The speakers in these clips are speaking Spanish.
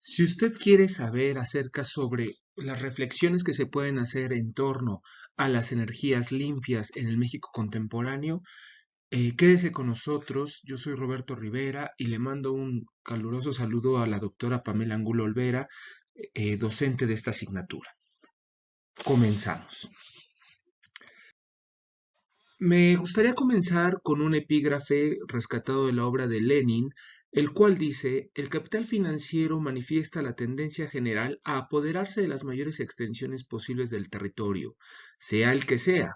Si usted quiere saber acerca sobre las reflexiones que se pueden hacer en torno a las energías limpias en el México contemporáneo, quédese con nosotros. Yo soy Roberto Rivera y le mando un caluroso saludo a la doctora Pamela Angulo Olvera, docente de esta asignatura. Comenzamos. Me gustaría comenzar con un epígrafe rescatado de la obra de Lenin, el cual dice: el capital financiero manifiesta la tendencia general a apoderarse de las mayores extensiones posibles del territorio, sea el que sea,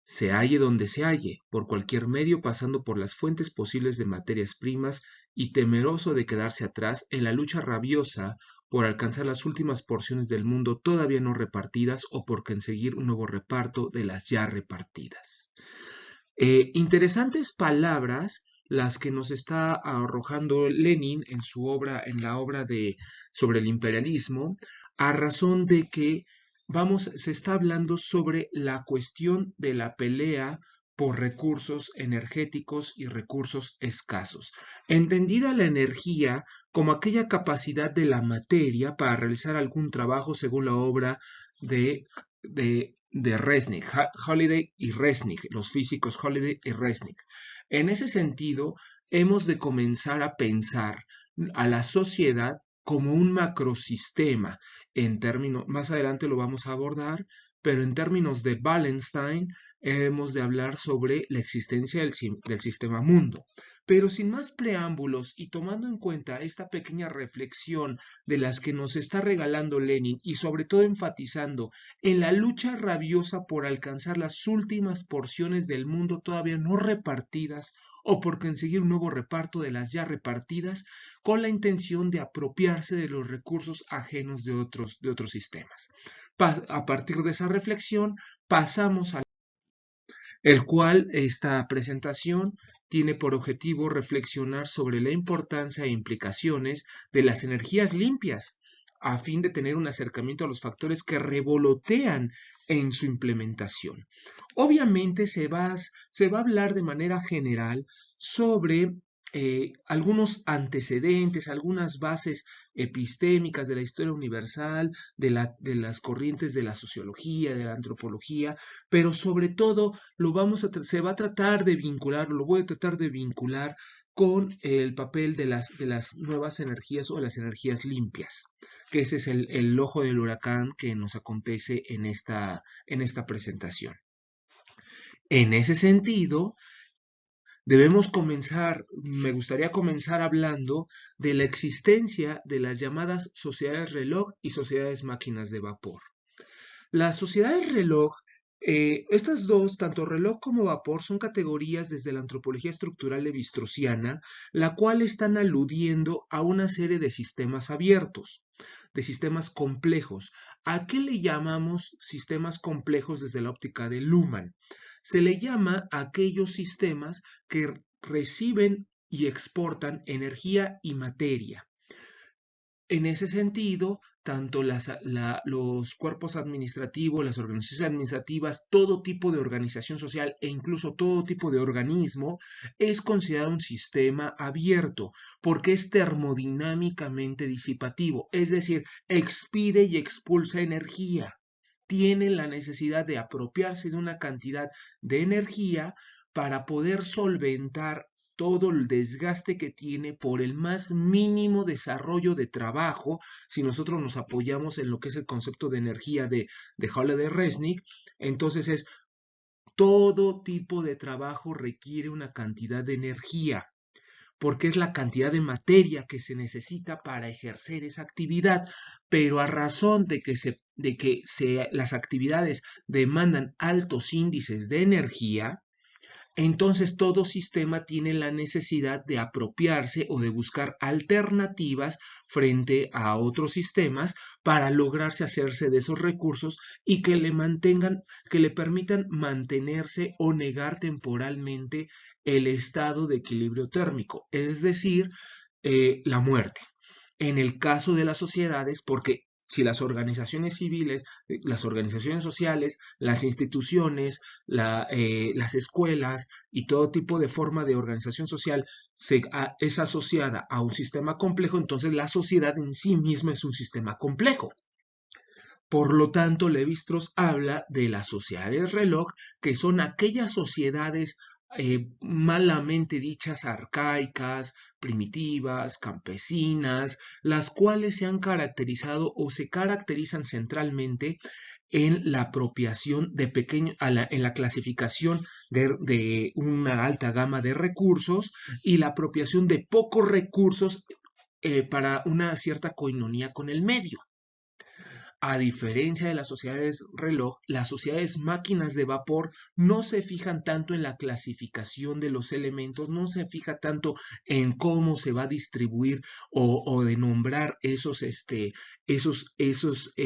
se halle donde se halle, por cualquier medio, pasando por las fuentes posibles de materias primas y temeroso de quedarse atrás en la lucha rabiosa por alcanzar las últimas porciones del mundo todavía no repartidas o por conseguir un nuevo reparto de las ya repartidas. Interesantes palabras las que nos está arrojando Lenin en su obra, en la obra sobre el imperialismo, a razón de que se está hablando sobre la cuestión de la pelea por recursos energéticos y recursos escasos. Entendida la energía como aquella capacidad de la materia para realizar algún trabajo, según la obra de Resnick, Holiday y Resnick, los físicos Holiday y Resnick. En ese sentido, hemos de comenzar a pensar a la sociedad como un macrosistema. Más adelante lo vamos a abordar, pero en términos de Wallenstein, hemos de hablar sobre la existencia del sistema mundo. Pero sin más preámbulos y tomando en cuenta esta pequeña reflexión de las que nos está regalando Lenin y sobre todo enfatizando en la lucha rabiosa por alcanzar las últimas porciones del mundo todavía no repartidas o por conseguir un nuevo reparto de las ya repartidas, con la intención de apropiarse de los recursos ajenos de otros sistemas. A partir de esa reflexión pasamos al el cual esta presentación tiene por objetivo reflexionar sobre la importancia e implicaciones de las energías limpias, a fin de tener un acercamiento a los factores que revolotean en su implementación. Obviamente se va a hablar de manera general sobre algunos antecedentes, algunas bases epistémicas de la historia universal, de las corrientes de la sociología, de la antropología, pero sobre todo se va a tratar de vincular, lo voy a tratar de vincular con el papel de las nuevas energías o las energías limpias, que ese es el ojo del huracán que nos acontece en esta presentación. En ese sentido, me gustaría comenzar hablando de la existencia de las llamadas sociedades reloj y sociedades máquinas de vapor. Las sociedades reloj, estas dos, tanto reloj como vapor, son categorías desde la antropología estructural levi-straussiana, la cual están aludiendo a una serie de sistemas abiertos, de sistemas complejos. ¿A qué le llamamos sistemas complejos desde la óptica de Luhmann? Se le llama a aquellos sistemas que reciben y exportan energía y materia. En ese sentido, tanto los cuerpos administrativos, las organizaciones administrativas, todo tipo de organización social e incluso todo tipo de organismo es considerado un sistema abierto porque es termodinámicamente disipativo, es decir, expide y expulsa energía. Tiene la necesidad de apropiarse de una cantidad de energía para poder solventar todo el desgaste que tiene por el más mínimo desarrollo de trabajo. Si nosotros nos apoyamos en lo que es el concepto de energía de Holiday Resnick, entonces todo tipo de trabajo requiere una cantidad de energía, porque es la cantidad de materia que se necesita para ejercer esa actividad, pero a razón de que las actividades demandan altos índices de energía, entonces todo sistema tiene la necesidad de apropiarse o de buscar alternativas frente a otros sistemas para lograrse hacerse de esos recursos y que le permitan mantenerse o negar temporalmente el estado de equilibrio térmico, es decir, la muerte. En el caso de las sociedades, porque si las organizaciones civiles, las organizaciones sociales, las instituciones, las escuelas y todo tipo de forma de organización social es asociada a un sistema complejo, entonces la sociedad en sí misma es un sistema complejo. Por lo tanto, Lévi-Strauss habla de las sociedades reloj, que son aquellas sociedades malamente dichas arcaicas, primitivas, campesinas, las cuales se han caracterizado o se caracterizan centralmente en la apropiación de en la clasificación de una alta gama de recursos y la apropiación de pocos recursos para una cierta coinonía con el medio. A diferencia de las sociedades reloj, las sociedades máquinas de vapor no se fijan tanto en la clasificación de los elementos, no se fija tanto en cómo se va a distribuir o de nombrar esos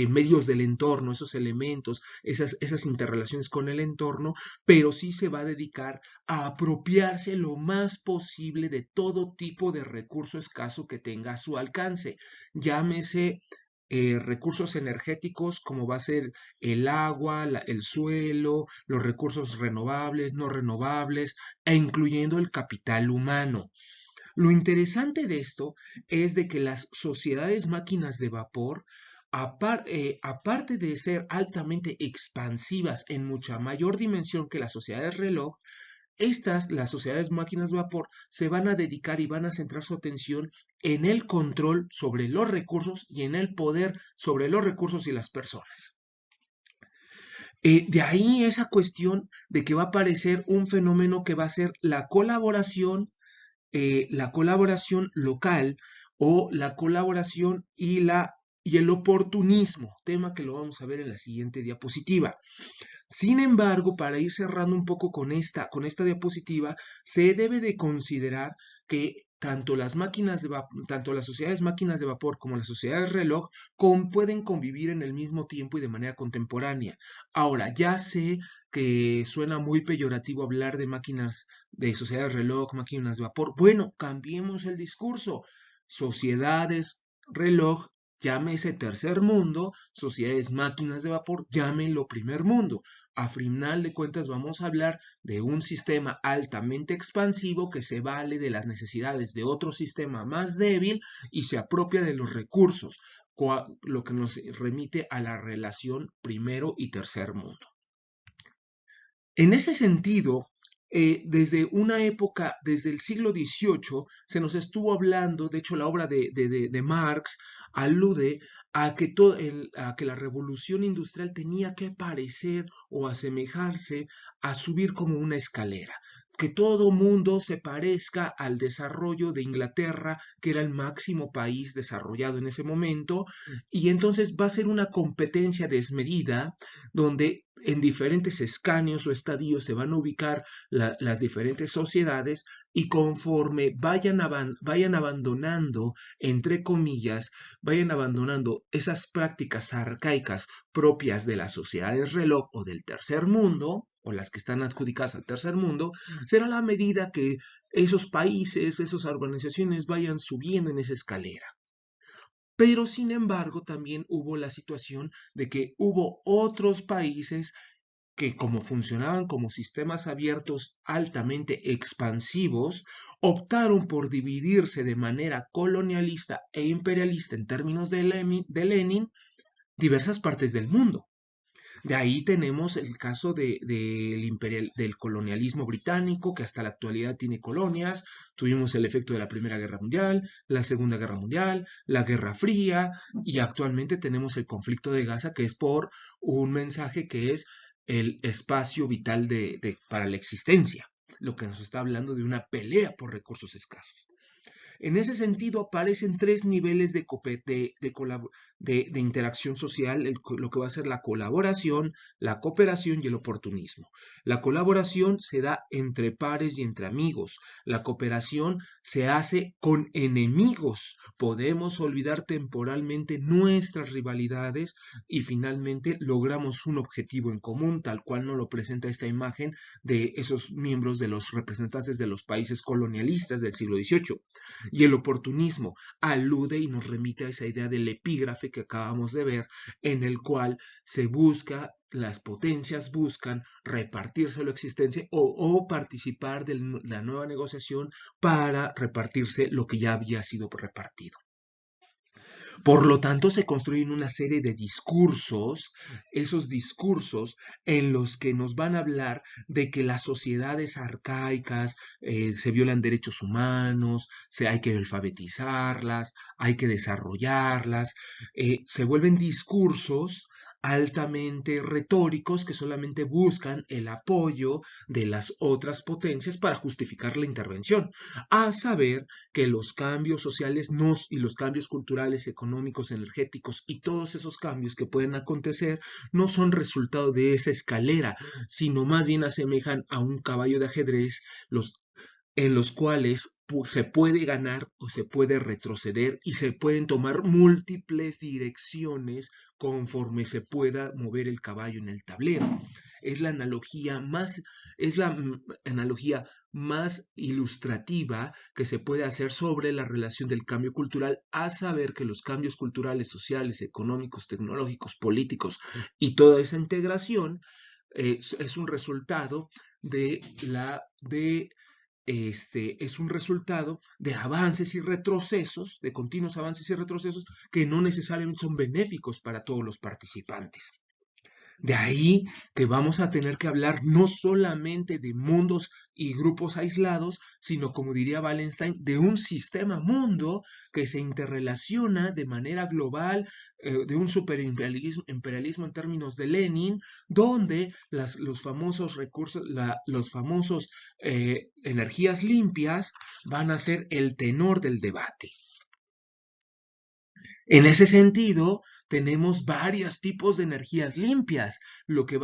medios del entorno, esos elementos, esas interrelaciones con el entorno, pero sí se va a dedicar a apropiarse lo más posible de todo tipo de recurso escaso que tenga a su alcance. Llámese recursos energéticos como va a ser el agua, el suelo, los recursos renovables, no renovables, e incluyendo el capital humano. Lo interesante de esto es de que las sociedades máquinas de vapor, aparte de ser altamente expansivas en mucha mayor dimensión que las sociedades reloj, las sociedades máquinas de vapor, se van a dedicar y van a centrar su atención en el control sobre los recursos y en el poder sobre los recursos y las personas. De ahí esa cuestión de que va a aparecer un fenómeno que va a ser la colaboración local o la colaboración y el oportunismo, tema que lo vamos a ver en la siguiente diapositiva. Sin embargo, para ir cerrando un poco con esta diapositiva, se debe de considerar que tanto las sociedades máquinas de vapor como las sociedades reloj pueden convivir en el mismo tiempo y de manera contemporánea. Ahora, ya sé que suena muy peyorativo hablar de sociedades reloj, máquinas de vapor. Bueno, cambiemos el discurso. Sociedades reloj, llámese tercer mundo, sociedades máquinas de vapor, llámenlo primer mundo. A final de cuentas vamos a hablar de un sistema altamente expansivo que se vale de las necesidades de otro sistema más débil y se apropia de los recursos, lo que nos remite a la relación primero y tercer mundo. En ese sentido, desde una época, desde el siglo XVIII, se nos estuvo hablando, de hecho la obra de Marx alude a que la revolución industrial tenía que parecer o asemejarse a subir como una escalera, que todo mundo se parezca al desarrollo de Inglaterra, que era el máximo país desarrollado en ese momento, y entonces va a ser una competencia desmedida donde en diferentes escaños o estadios se van a ubicar las diferentes sociedades y conforme vayan abandonando, entre comillas, vayan abandonando esas prácticas arcaicas propias de las sociedades reloj o del tercer mundo, o las que están adjudicadas al tercer mundo, será la medida que esos países, esas organizaciones vayan subiendo en esa escalera. Pero sin embargo, también hubo la situación de que hubo otros países que como funcionaban como sistemas abiertos altamente expansivos, optaron por dividirse de manera colonialista e imperialista en términos de Lenin diversas partes del mundo. De ahí tenemos el caso del colonialismo británico, que hasta la actualidad tiene colonias. Tuvimos el efecto de la Primera Guerra Mundial, la Segunda Guerra Mundial, la Guerra Fría, y actualmente tenemos el conflicto de Gaza, que es por un mensaje que es el espacio vital para la existencia, lo que nos está hablando de una pelea por recursos escasos. En ese sentido aparecen tres niveles de interacción social, lo que va a ser la colaboración, la cooperación y el oportunismo. La colaboración se da entre pares y entre amigos. La cooperación se hace con enemigos. Podemos olvidar temporalmente nuestras rivalidades y finalmente logramos un objetivo en común, tal cual nos lo presenta esta imagen de esos miembros de los representantes de los países colonialistas del siglo XVIII. Y el oportunismo alude y nos remite a esa idea del epígrafe que acabamos de ver, en el cual las potencias buscan repartirse la existencia o participar de la nueva negociación para repartirse lo que ya había sido repartido. Por lo tanto, se construyen una serie de discursos, esos discursos en los que nos van a hablar de que las sociedades arcaicas se violan derechos humanos, hay que alfabetizarlas, hay que desarrollarlas, se vuelven discursos altamente retóricos que solamente buscan el apoyo de las otras potencias para justificar la intervención, a saber que los cambios sociales y los cambios culturales, económicos, energéticos y todos esos cambios que pueden acontecer no son resultado de esa escalera, sino más bien asemejan a un caballo de ajedrez, en los cuales se puede ganar o se puede retroceder y se pueden tomar múltiples direcciones conforme se pueda mover el caballo en el tablero. Es la analogía más ilustrativa que se puede hacer sobre la relación del cambio cultural, a saber que los cambios culturales, sociales, económicos, tecnológicos, políticos y toda esa integración es un resultado es un resultado de avances y retrocesos, de continuos avances y retrocesos que no necesariamente son benéficos para todos los participantes. De ahí que vamos a tener que hablar no solamente de mundos y grupos aislados, sino, como diría Wallenstein, de un sistema mundo que se interrelaciona de manera global, de un superimperialismo en términos de Lenin, donde los famosos recursos, los famosos energías limpias van a ser el tenor del debate. En ese sentido, tenemos varios tipos de energías limpias, lo que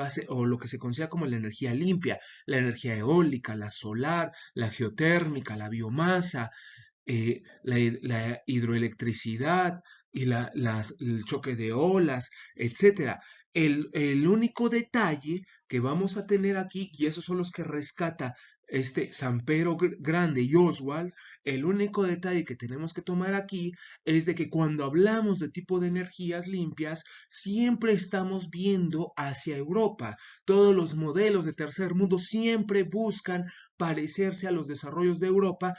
se considera como la energía limpia, la energía eólica, la solar, la geotérmica, la biomasa, la hidroelectricidad y el choque de olas, etcétera. El único detalle que vamos a tener aquí, y esos son los que rescata Sampero Grande y Oswald, el único detalle que tenemos que tomar aquí es de que cuando hablamos de tipo de energías limpias, siempre estamos viendo hacia Europa. Todos los modelos de tercer mundo siempre buscan parecerse a los desarrollos de Europa,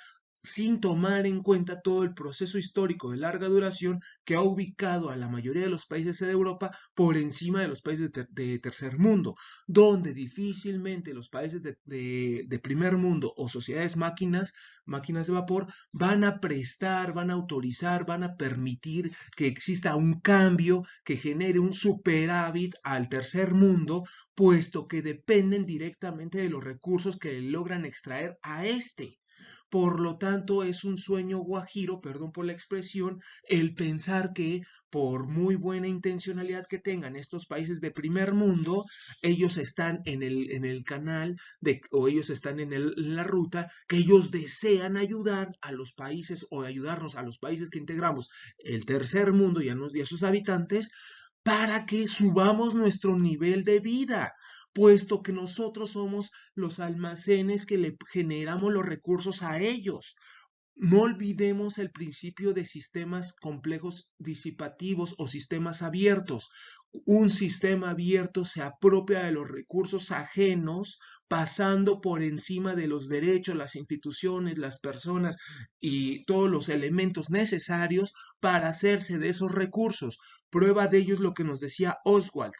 sin tomar en cuenta todo el proceso histórico de larga duración que ha ubicado a la mayoría de los países de Europa por encima de los países de tercer mundo, donde difícilmente los países de primer mundo o sociedades máquinas de vapor van a prestar, van a autorizar, van a permitir que exista un cambio que genere un superávit al tercer mundo, puesto que dependen directamente de los recursos que logran extraer a este. Por lo tanto, es un sueño guajiro, perdón por la expresión, el pensar que por muy buena intencionalidad que tengan estos países de primer mundo, ellos están en el canal o ellos están en la ruta, que ellos desean ayudar a los países o ayudarnos a los países que integramos el tercer mundo y a sus habitantes para que subamos nuestro nivel de vida, puesto que nosotros somos los almacenes que le generamos los recursos a ellos. No olvidemos el principio de sistemas complejos disipativos o sistemas abiertos. Un sistema abierto se apropia de los recursos ajenos, pasando por encima de los derechos, las instituciones, las personas y todos los elementos necesarios para hacerse de esos recursos. Prueba de ello es lo que nos decía Oswald.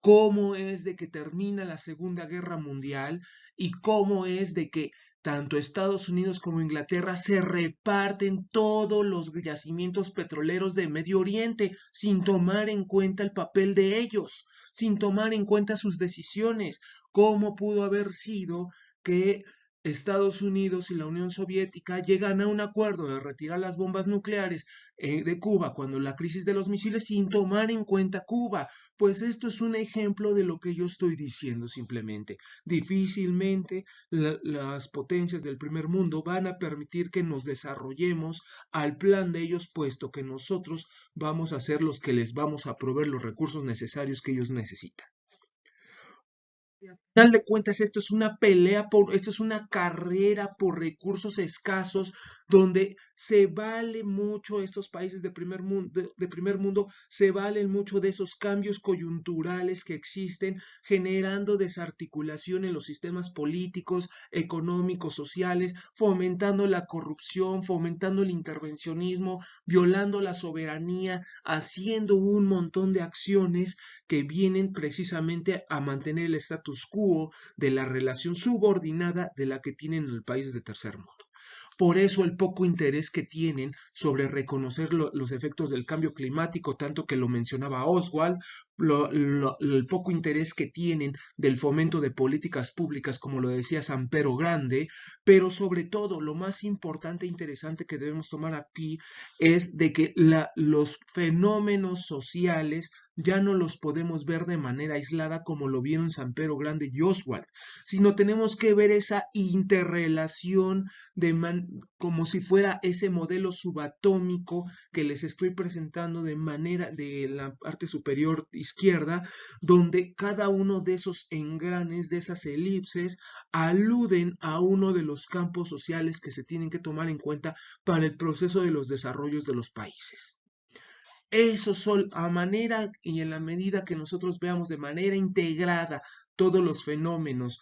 Cómo es de que termina la Segunda Guerra Mundial y cómo es de que tanto Estados Unidos como Inglaterra se reparten todos los yacimientos petroleros de Medio Oriente sin tomar en cuenta el papel de ellos, sin tomar en cuenta sus decisiones. ¿Cómo pudo haber sido que Estados Unidos y la Unión Soviética llegan a un acuerdo de retirar las bombas nucleares de Cuba cuando la crisis de los misiles sin tomar en cuenta Cuba? Pues esto es un ejemplo de lo que yo estoy diciendo simplemente. Difícilmente las potencias del primer mundo van a permitir que nos desarrollemos al plan de ellos, puesto que nosotros vamos a ser los que les vamos a proveer los recursos necesarios que ellos necesitan. final de cuentas, esto es una pelea esto es una carrera por recursos escasos, donde se vale mucho estos países de primer mundo, se valen mucho de esos cambios coyunturales que existen, generando desarticulación en los sistemas políticos, económicos, sociales, fomentando la corrupción, fomentando el intervencionismo, violando la soberanía, haciendo un montón de acciones que vienen precisamente a mantener el status quo de la relación subordinada de la que tienen en el país de tercer mundo. Por eso el poco interés que tienen sobre reconocer los efectos del cambio climático, tanto que lo mencionaba Oswald, el poco interés que tienen del fomento de políticas públicas, como lo decía Sampero Grande, pero sobre todo lo más importante e interesante que debemos tomar aquí es de que los fenómenos sociales ya no los podemos ver de manera aislada como lo vieron Sampero Grande y Oswald, sino tenemos que ver esa interrelación como si fuera ese modelo subatómico que les estoy presentando de manera de la parte superior izquierda, donde cada uno de esos engranes, de esas elipses, aluden a uno de los campos sociales que se tienen que tomar en cuenta para el proceso de los desarrollos de los países. Eso son a manera y en la medida que nosotros veamos de manera integrada todos los fenómenos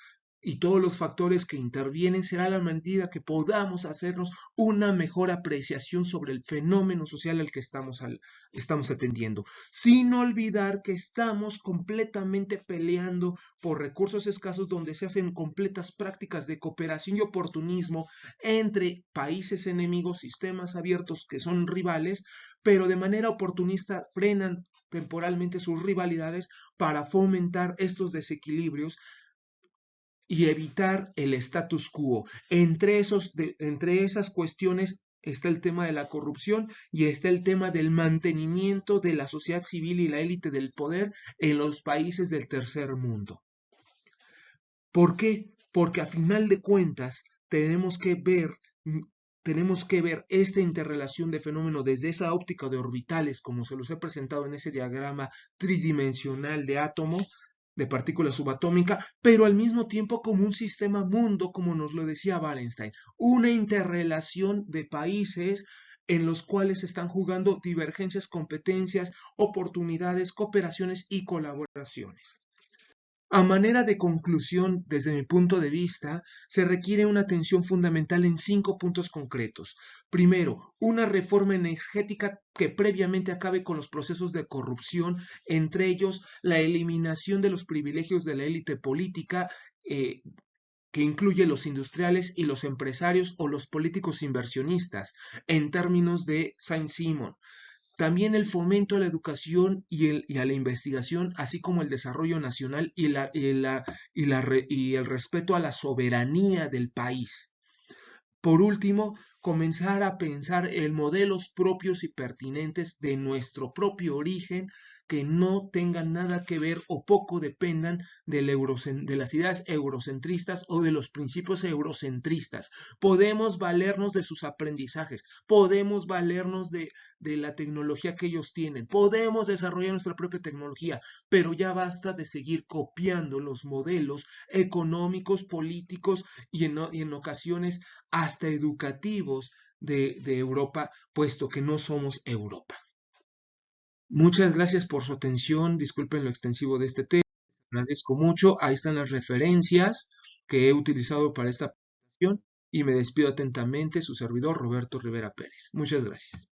y todos los factores que intervienen, será la medida que podamos hacernos una mejor apreciación sobre el fenómeno social al que estamos atendiendo, sin olvidar que estamos completamente peleando por recursos escasos donde se hacen completas prácticas de cooperación y oportunismo entre países enemigos, sistemas abiertos que son rivales, pero de manera oportunista frenan temporalmente sus rivalidades para fomentar estos desequilibrios y evitar el status quo. Entre esas cuestiones está el tema de la corrupción y está el tema del mantenimiento de la sociedad civil y la élite del poder en los países del tercer mundo. ¿Por qué? Porque a final de cuentas tenemos que ver esta interrelación de fenómeno desde esa óptica de orbitales, como se los he presentado en ese diagrama tridimensional de átomo, de partícula subatómica, pero al mismo tiempo como un sistema mundo, como nos lo decía Wallenstein, una interrelación de países en los cuales están jugando divergencias, competencias, oportunidades, cooperaciones y colaboraciones. A manera de conclusión, desde mi punto de vista, se requiere una atención fundamental en 5 puntos concretos. Primero, una reforma energética que previamente acabe con los procesos de corrupción, entre ellos la eliminación de los privilegios de la élite política, que incluye los industriales y los empresarios o los políticos inversionistas, en términos de Saint-Simon. También el fomento a la educación y a la investigación, así como el desarrollo nacional y el respeto a la soberanía del país. Por último, comenzar a pensar en modelos propios y pertinentes de nuestro propio origen que no tengan nada que ver o poco dependan de las ideas eurocentristas o de los principios eurocentristas. Podemos valernos de sus aprendizajes, podemos valernos de la tecnología que ellos tienen, podemos desarrollar nuestra propia tecnología, pero ya basta de seguir copiando los modelos económicos, políticos y en ocasiones hasta educativos de Europa, puesto que no somos Europa. Muchas gracias por su atención. Disculpen lo extensivo de este tema. Les agradezco mucho. Ahí están las referencias que he utilizado para esta presentación y me despido atentamente, su servidor Roberto Rivera Pérez. Muchas gracias.